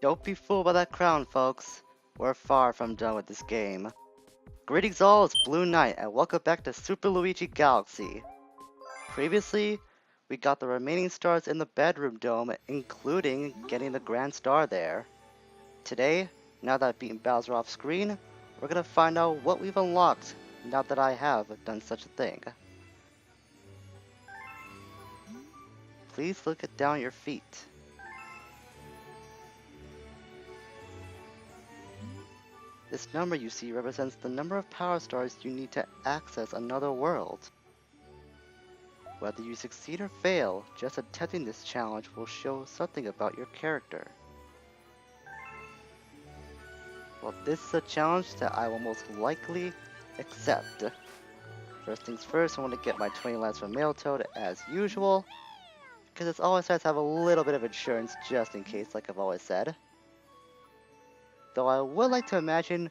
Don't be fooled by that crown, folks. We're far from done with this game. Greetings all, it's Blue Knight, and welcome back to Super Luigi Galaxy. Previously, we got the remaining stars in the bedroom dome, including getting the grand star there. Today, now that I've beaten Bowser off screen, we're gonna find out what we've unlocked now that I have done such a thing. Please look it down your feet. This number you see represents the number of power stars you need to access another world. Whether you succeed or fail, just attempting this challenge will show something about your character. Well, this is a challenge that I will most likely accept. First things first, I want to get my 20 lands from Mailtoad as usual, because it's always nice to have a little bit of insurance just in case, like I've always said. Though I would like to imagine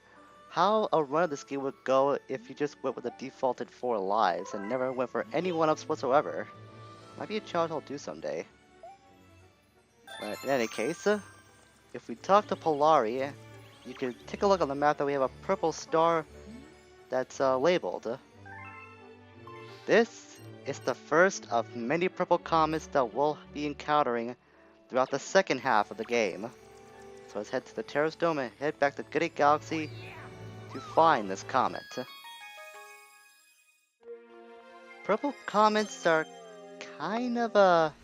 how a run of this game would go if you just went with the defaulted 4 lives and never went for any 1-ups whatsoever. Might be a challenge I'll do someday. But in any case, if we talk to Polari, you can take a look on the map that we have a purple star that's labeled. This is the first of many purple comets that we'll be encountering throughout the second half of the game. So let's head to the Terrace Dome and head back to Goody Galaxy to find this comet. Purple comets are kind of a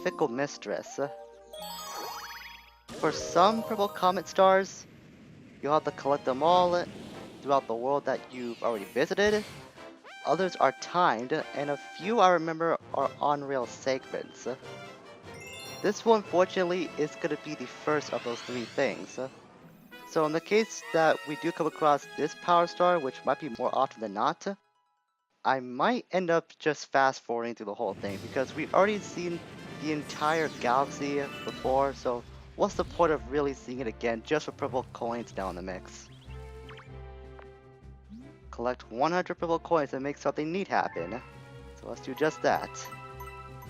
fickle mistress. For some purple comet stars, you'll have to collect them all throughout the world that you've already visited. Others are timed, and a few I remember are on-rail segments. This one, fortunately, is going to be the first of those 3 things. So in the case that we do come across this power star, which might be more often than not, I might end up just fast forwarding through the whole thing, because we've already seen the entire galaxy before, so what's the point of really seeing it again just for purple coins now in the mix? Collect 100 purple coins and make something neat happen. So let's do just that.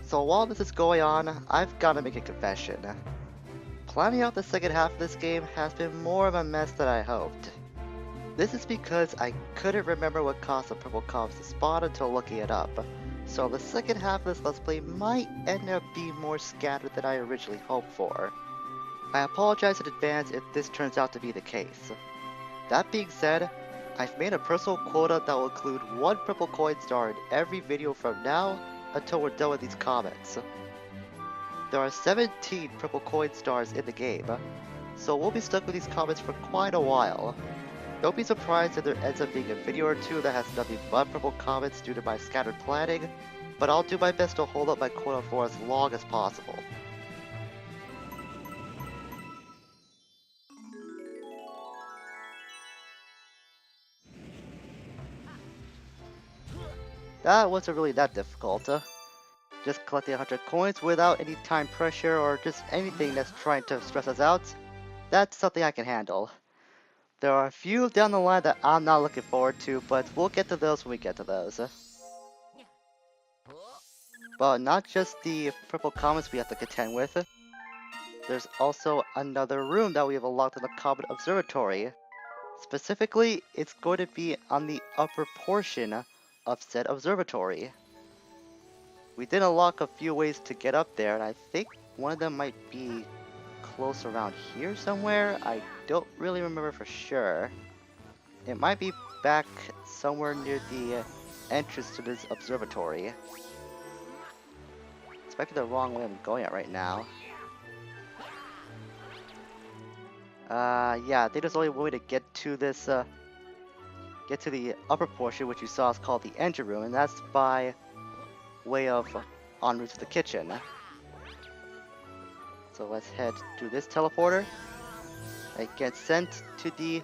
So while this is going on, I've got to make a confession. Planning out the second half of this game has been more of a mess than I hoped. This is because I couldn't remember what caused the purple comets to spawn until looking it up. So the second half of this Let's Play might end up being more scattered than I originally hoped for. I apologize in advance if this turns out to be the case. That being said, I've made a personal quota that will include 1 purple coin star in every video from now until we're done with these comets. There are 17 purple coin stars in the game, so we'll be stuck with these comets for quite a while. Don't be surprised if there ends up being a video or 2 that has nothing but purple comets due to my scattered planning, but I'll do my best to hold up my quota for as long as possible. That wasn't really that difficult. Just collecting 100 coins without any time pressure or just anything that's trying to stress us out. That's something I can handle. There are a few down the line that I'm not looking forward to, but we'll get to those when we get to those. But not just the purple comets we have to contend with. There's also another room that we have unlocked in the Comet Observatory. Specifically, it's going to be on the upper portion of said observatory. We did unlock a few ways to get up there, and I think one of them might be close around here somewhere. I don't really remember for sure. It might be back somewhere near the entrance to this observatory. This might be the wrong way I'm going at right now. Yeah, I think there's only one way to get to this, get to the upper portion, which you saw is called the engine room, and that's by way of en route to the kitchen. So let's head to this teleporter and get sent to the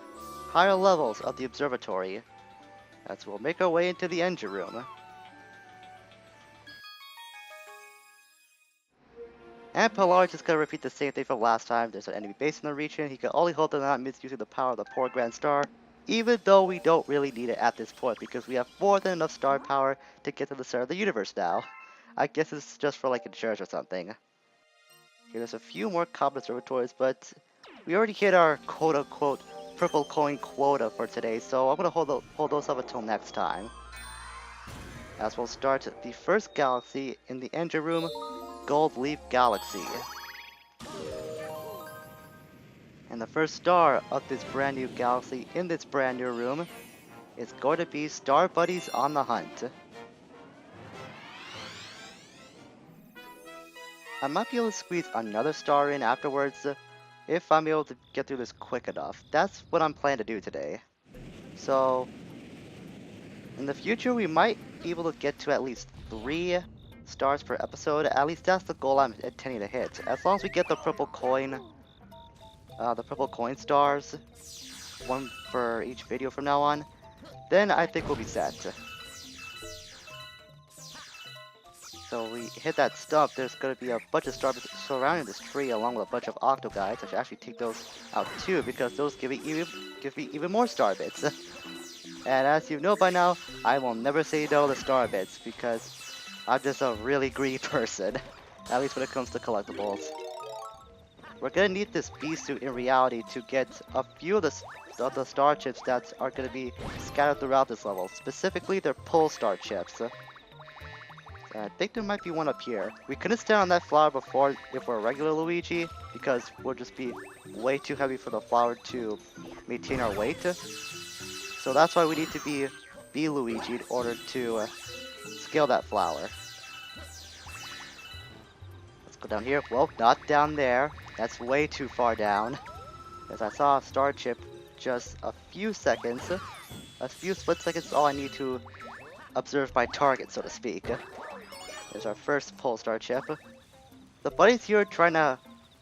higher levels of the observatory. As we'll make our way into the engine room. And Pilar is just gonna repeat the same thing from last time. There's an enemy base in the region. He can only hope they're not misusing the power of the poor Grand Star, even though we don't really need it at this point because we have more than enough star power to get to the center of the universe now. I guess it's just for like insurance or something. Okay, there's a few more Comet Observatories, but we already hit our quote-unquote purple coin quota for today, so I'm gonna hold those up until next time. As we'll start the first galaxy in the engine room, Gold Leaf Galaxy. And the first star of this brand new galaxy in this brand new room is going to be Star Buddies on the Hunt. I might be able to squeeze another star in afterwards if I'm able to get through this quick enough. That's what I'm planning to do today. So, in the future we might be able to get to at least 3 stars per episode. At least that's the goal I'm intending to hit. As long as we get the purple coin stars, one for each video from now on, then I think we'll be set. So we hit that stump, there's going to be a bunch of stars surrounding this tree along with a bunch of octo guides. I should actually take those out too because those give me even more star bits. And as you know by now, I will never say no to star bits because I'm just a really greedy person, at least when it comes to collectibles. We're going to need this beast suit in reality to get a few of the star chips that are going to be scattered throughout this level. Specifically, they're pull star chips. I think there might be one up here. We couldn't stand on that flower before if we're a regular Luigi, because we'll just be way too heavy for the flower to maintain our weight. So that's why we need to be Luigi in order to scale that flower. Let's go down here. Well, not down there. That's way too far down. As I saw a star chip just a few seconds. A few split seconds all I need to observe my target, so to speak. There's our first pole star chip. The buddies here are trying to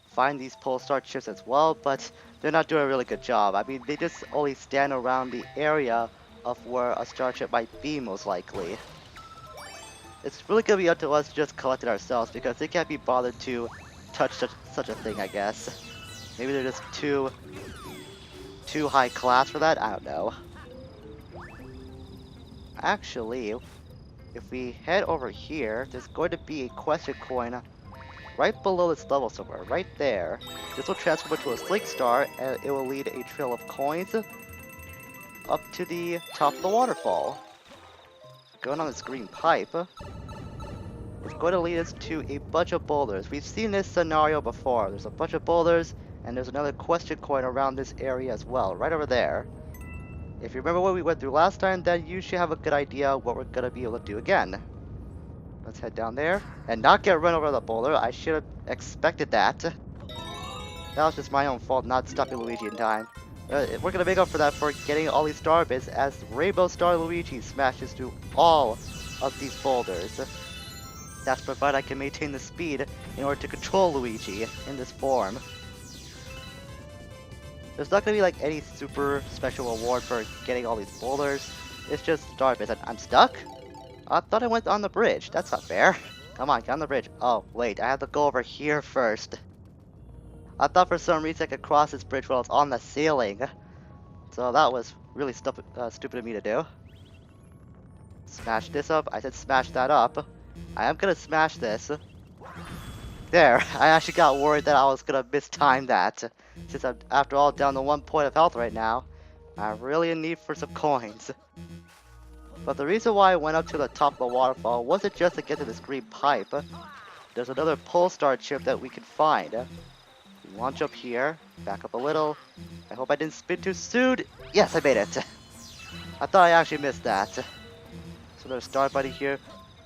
find these pole star chips as well, but they're not doing a really good job. I mean, they just only stand around the area of where a star chip might be most likely. It's really gonna be up to us to just collect it ourselves because they can't be bothered to touch such a thing, I guess. Maybe they're just too high class for that? I don't know. Actually, if we head over here, there's going to be a question coin right below this level somewhere, right there. This will transform into a Slink Star, and it will lead a trail of coins up to the top of the waterfall. Going on this green pipe, it's going to lead us to a bunch of boulders. We've seen this scenario before. There's a bunch of boulders, and there's another question coin around this area as well, right over there. If you remember what we went through last time, then you should have a good idea what we're going to be able to do again. Let's head down there and not get run over by the boulder. I should have expected that. That was just my own fault not stopping Luigi in time. We're going to make up for that for getting all these star bits as Rainbow Star Luigi smashes through all of these boulders. That's provided I can maintain the speed in order to control Luigi in this form. There's not going to be like any super special reward for getting all these boulders. It's just star bits. I'm stuck? I thought I went on the bridge. That's not fair. Come on, get on the bridge. Oh, wait, I have to go over here first. I thought for some reason I could cross this bridge while it's on the ceiling. So that was really stupid of me to do. Smash this up. I said smash that up. I am gonna smash this. There, I actually got worried that I was gonna mistime that. Since I'm, after all, down to 1 point of health right now. I'm really in need for some coins. But the reason why I went up to the top of the waterfall wasn't just to get to this green pipe. There's another pole star chip that we can find. Launch up here, back up a little. I hope I didn't spin too soon. Yes, I made it. I thought I actually missed that. So there's Star Buddy here,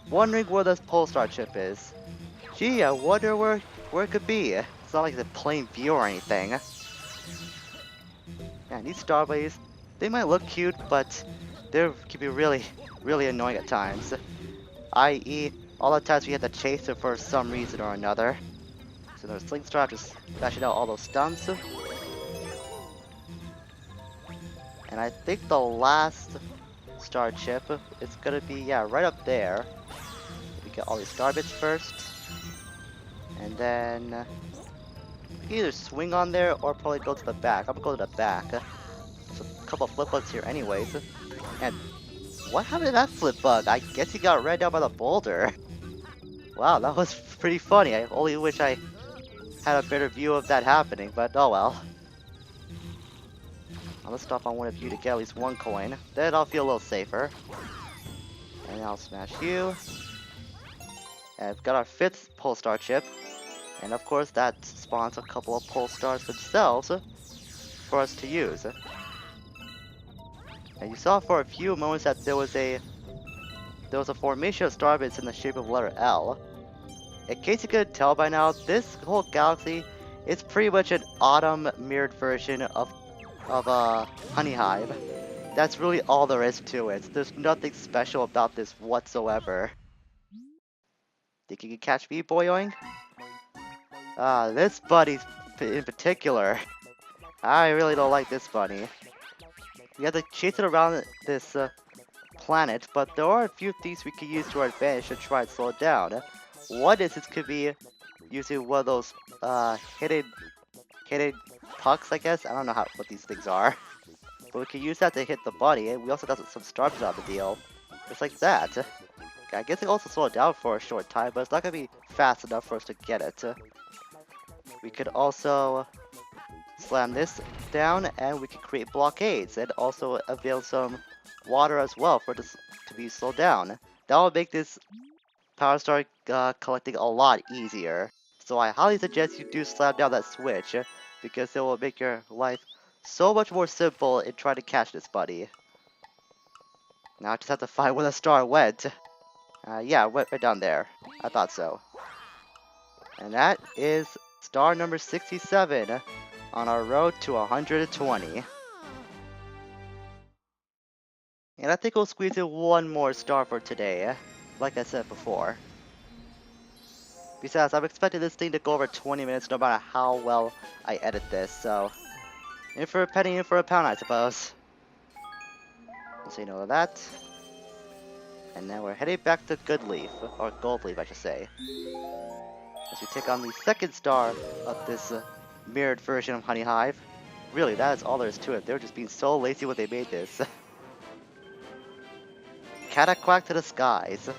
wondering where this pole star chip is. Gee, I wonder where it could be. It's not like it's in plain view or anything. Yeah, these Star Buddies, they might look cute, but they can be really annoying at times. I.e., all the times we have to chase it for some reason or another. So there's Slink Star after smashing out all those stunts. And I think the last star chip is gonna be, yeah, right up there. We get all these star bits first. And then we can either swing on there or probably go to the back. I'm gonna go to the back. There's a couple of flip bugs here anyways. And what happened to that flip bug? I guess he got ran down by the boulder. Wow, that was pretty funny. I only wish I had a better view of that happening, but oh well. I'll stop on one of you to get at least one coin. Then I'll feel a little safer. And I'll smash you. And I've got our 5th pole star chip. And of course that spawns a couple of pole stars themselves for us to use. And you saw for a few moments that there was a formation of star bits in the shape of letter L. In case you couldn't tell by now, this whole galaxy is pretty much an autumn mirrored version of Honey Hive. That's really all there is to it. There's nothing special about this whatsoever. Think you can catch me, boyoing? This bunny in particular. I really don't like this bunny. We have to chase it around this planet, but there are a few things we can use to our advantage to try and slow it down. One instance could be using one of those hidden pucks, I guess. I don't know what these things are. But we can use that to hit the bunny, and we also got some stars on the deal. Just like that. Okay, I guess it also slow it down for a short time, but it's not going to be fast enough for us to get it. We could also slam this down, and we can create blockades, and also avail some water as well for this to be slowed down. That will make this Power Star collecting a lot easier. So I highly suggest you do slam down that switch, because it will make your life so much more simple in trying to catch this buddy. Now I just have to find where the star went. Yeah, it went right down there. I thought so. And that is star number 67 on our road to 120. And I think we'll squeeze in one more star for today, like I said before. Besides, I'm expecting this thing to go over 20 minutes no matter how well I edit this, so in for a penny, in for a pound, I suppose. So you know that. And now we're heading back to Good Leaf, or Gold Leaf, I should say. As we take on the 2nd star of this mirrored version of Honey Hive. Really, that is all there is to it. They were just being so lazy when they made this. Cataquack to the skies.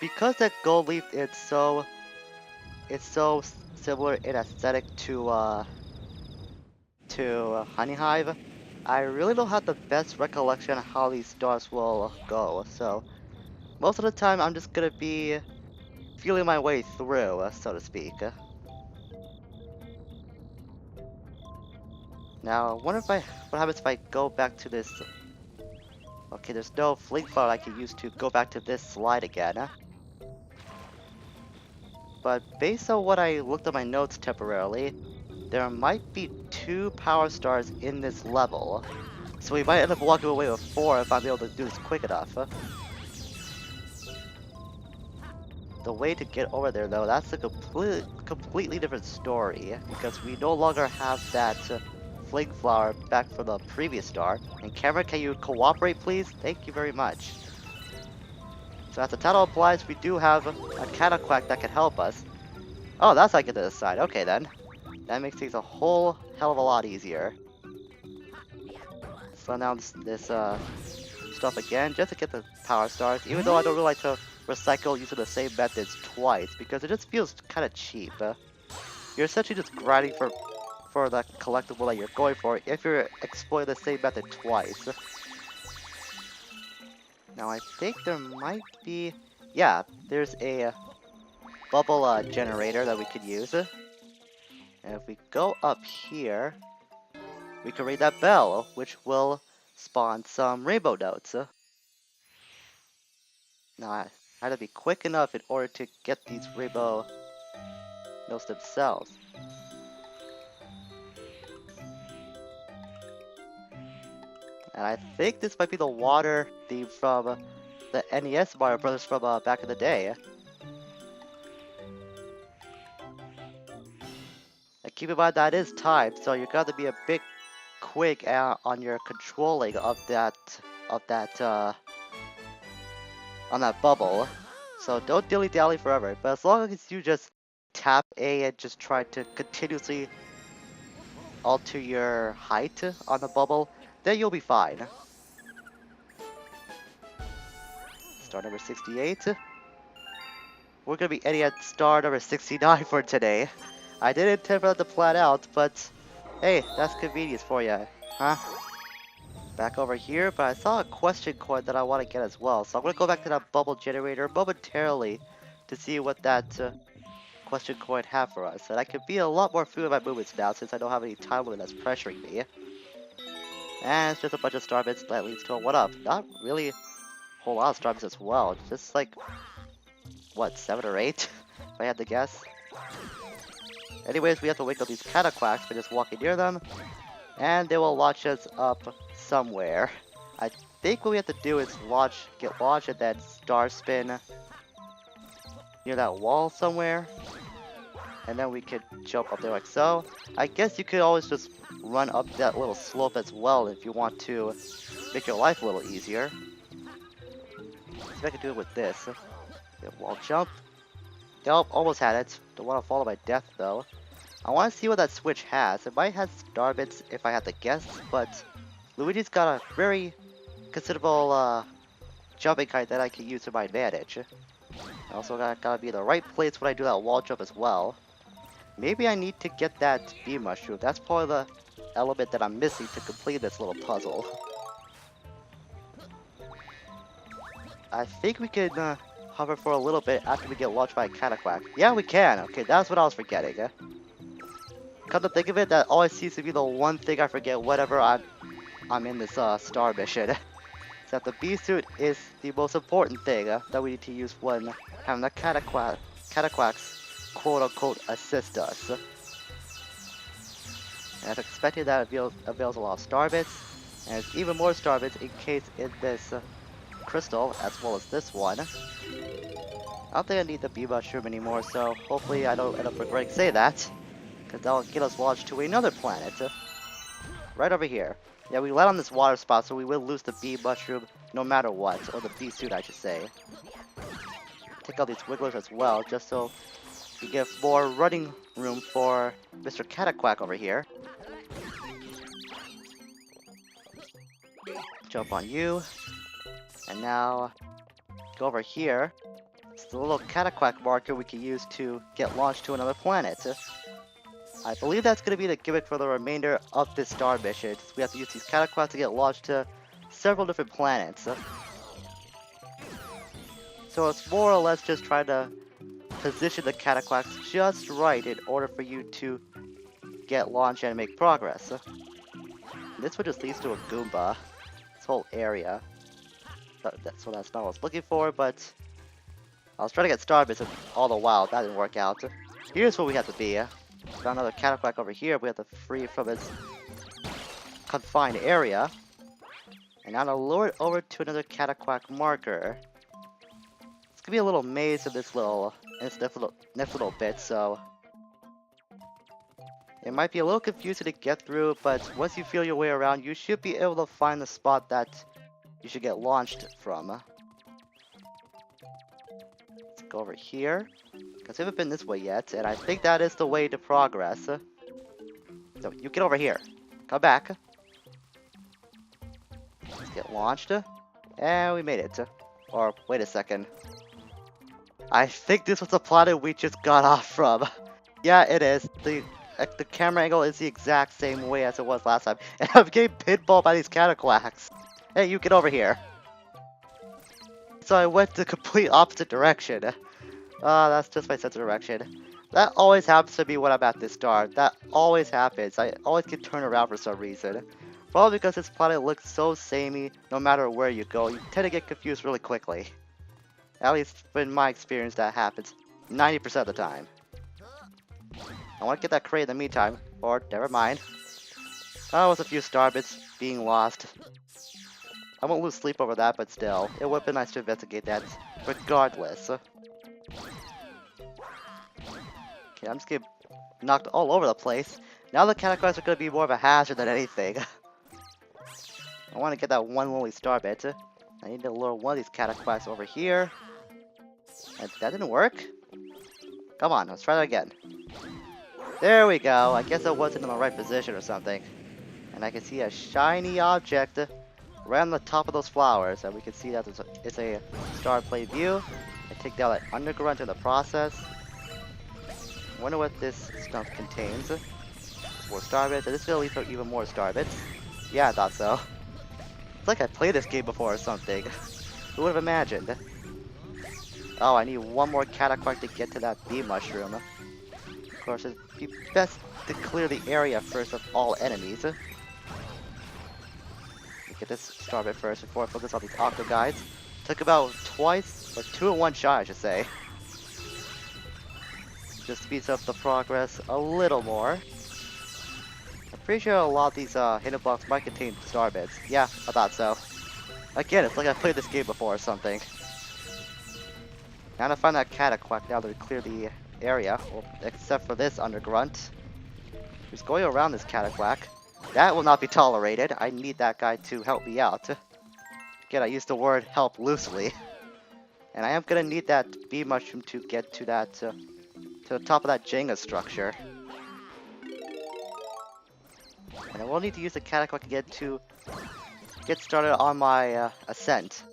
Because that Gold Leaf it's so similar in aesthetic to Honey Hive, I really don't have the best recollection of how these stars will go, so most of the time I'm just gonna be feeling my way through, so to speak. Now, I wonder what happens if I go back to this. Okay, there's no fleet flower I can use to go back to this slide again. But based on what I looked at my notes temporarily, there might be 2 power stars in this level. So we might end up walking away with 4 if I'm able to do this quick enough. The way to get over there though, that's a completely different story. Because we no longer have that fling flower back from the previous star. And camera, can you cooperate please? Thank you very much. So as the title implies, we do have a Cataquack that can help us. Oh, that's how I get to this side. Okay then. That makes things a whole hell of a lot easier. Slow down this stuff again, just to get the power stars, even though I don't really like to recycle using the same methods twice, because it just feels kind of cheap. You're essentially just grinding for the collectible that you're going for if you're exploiting the same method twice. Now I think there might be... yeah, there's a bubble generator that we could use. And if we go up here, we can ring that bell, which will spawn some rainbow notes. Now I had to be quick enough in order to get these rainbow notes themselves. And I think this might be the water theme from the NES Mario Brothers from back in the day. And keep in mind that is timed, so you're gonna be a bit quick on your controlling of that on that bubble. So don't dilly-dally forever, but as long as you just tap A and just try to continuously alter your height on the bubble, then you'll be fine. Star number 68. we're gonna be ending at star number 69 for today. I didn't intend for that to plan out, but hey, that's convenience for you, huh? Back over here, but I saw a question coin that I want to get as well, so I'm gonna go back to that bubble generator momentarily to see what that question coin have for us. And I can be a lot more free with my movements now since I don't have any time limit that's pressuring me. And it's just a bunch of star bits that leads to a 1-up. Not really a whole lot of star bits as well, just like, what, 7 or 8, if I had to guess. Anyways, we have to wake up these cataquacks by just walking near them, and they will launch us up somewhere. I think what we have to do is get launched and then star spin near that wall somewhere, and then we could jump up there like so. I guess you could always just run up that little slope as well if you want to make your life a little easier. See if I can do it with this. Wall jump. Nope, almost had it. Don't want to follow my death though. I want to see what that switch has. It might have star bits if I had to guess, but Luigi's got a very considerable jumping height that I can use to my advantage. I also gotta be in the right place when I do that wall jump as well. Maybe I need to get that bee mushroom. That's probably the element that I'm missing to complete this little puzzle. I think we can hover for a little bit after we get launched by a cataquack. Yeah, we can. Okay, that's what I was forgetting. Come to think of it, that always seems to be the one thing I forget whenever I'm in this star mission. Is that the bee suit is the most important thing that we need to use when having the cataquacks quote-unquote assist us. And as expected, that avails a lot of star bits, and there's even more star bits in case in this crystal, as well as this one. I don't think I need the bee mushroom anymore, so hopefully I don't end up regretting saying that, because that'll get us launched to another planet. Right over here. Yeah, we land on this water spot, so we will lose the bee mushroom no matter what, or the bee suit I should say. Take out these wigglers as well, just so we get more running room for Mr. Cataquack over here. Jump on you. And now, go over here. It's the little Cataquack marker we can use to get launched to another planet. I believe that's going to be the gimmick for the remainder of this star mission. We have to use these Cataquacks to get launched to several different planets. So it's more or less just trying to position the Cataquacks just right in order for you to get launched and make progress. This one just leads to a Goomba. This whole area. That's not what I was looking for, but I was trying to get star bits all the while. That didn't work out. Here's where we have to be. Found another Cataquack over here. We have to free from its confined area. And now to lure it over to another Cataquack marker. It's gonna be a little maze in this next little bit, so it might be a little confusing to get through, but once you feel your way around, you should be able to find the spot that you should get launched from. Let's go over here, because we haven't been this way yet, and I think that is the way to progress. So you get over here. Come back. Let's get launched. And we made it. Or, wait a second. I think this was the planet we just got off from. Yeah, it is. The camera angle is the exact same way as it was last time. And I'm getting pinballed by these cataquacks. Hey, you get over here. So I went the complete opposite direction. That's just my sense of direction. That always happens to me when I'm at this star. That always happens. I always get turned around for some reason. Probably because this planet looks so samey no matter where you go. You tend to get confused really quickly. At least in my experience that happens 90% of the time. I want to get that crate in the meantime. Or, never mind. Oh, it was a few star bits being lost. I won't lose sleep over that, but still. It would have been nice to investigate that regardless. Okay, I'm just getting knocked all over the place. Now the cataquacks are going to be more of a hazard than anything. I want to get that one lonely star bit. I need to lure one of these cataquacks over here. And that didn't work. Come on, let's try that again. There we go. I guess I wasn't in the right position or something. And I can see a shiny object right on the top of those flowers. And we can see that it's a star play view. I take down that undergrunt in the process. Wonder what this stuff contains. More star bits. Is this gonna leave out even more star bits? Yeah, I thought so. It's like I played this game before or something. Who would have imagined? Oh, I need one more cataquark to get to that bee mushroom. Of course, it'd be best to clear the area first of all enemies. Get this star bit first before I focus on these octo guides. Took about twice, or 2 in 1 shot, I should say. Just speeds up the progress a little more. I'm pretty sure a lot of these hidden blocks might contain star bits. Yeah, I thought so. Again, it's like I played this game before or something. Now to find that cataquark now that we clear the area, well, except for this undergrunt. Just going around this cataquark. That will not be tolerated. I need that guy to help me out. Again, I use the word help loosely. And I am gonna need that bee mushroom to get to that, to the top of that Jenga structure. And I will need to use the cataquark again to get started on my ascent.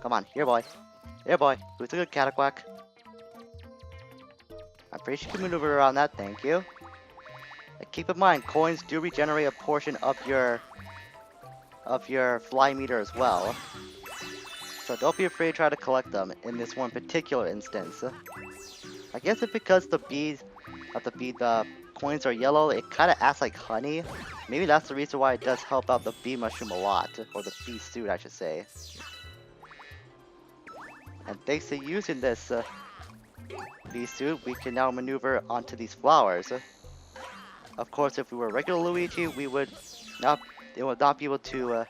Come on, here boy. Here boy, who's a good cataquark? I'm pretty sure you can maneuver around that, thank you. And keep in mind, coins do regenerate a portion of your fly meter as well. So don't be afraid to try to collect them in this one particular instance. I guess it's because the coins are yellow, it kind of acts like honey. Maybe that's the reason why it does help out the bee mushroom a lot, or the bee suit I should say. And thanks to using this bee suit, we can now maneuver onto these flowers. Of course, if we were regular Luigi, we would not be able to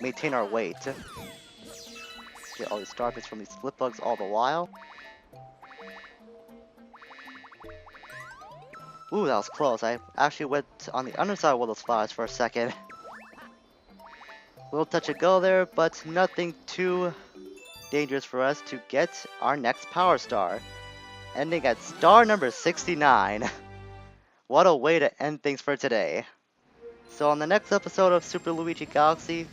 maintain our weight. Get all these star bits from these flip bugs all the while. Ooh, that was close. I actually went on the underside of one of those flowers for a second. Little touch and go there, but nothing too dangerous for us to get our next power star. Ending at star number 69. What a way to end things for today. So on the next episode of Super Luigi Galaxy,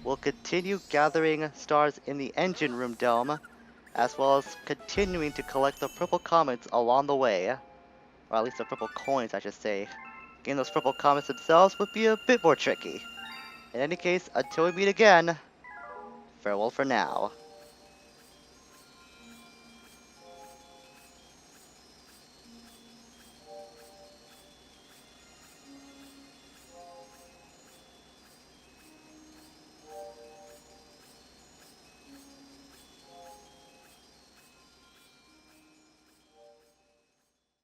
we'll continue gathering stars in the engine room dome, as well as continuing to collect the purple comets along the way. Or at least the purple coins, I should say. Getting those purple comets themselves would be a bit more tricky. In any case, until we meet again, farewell for now.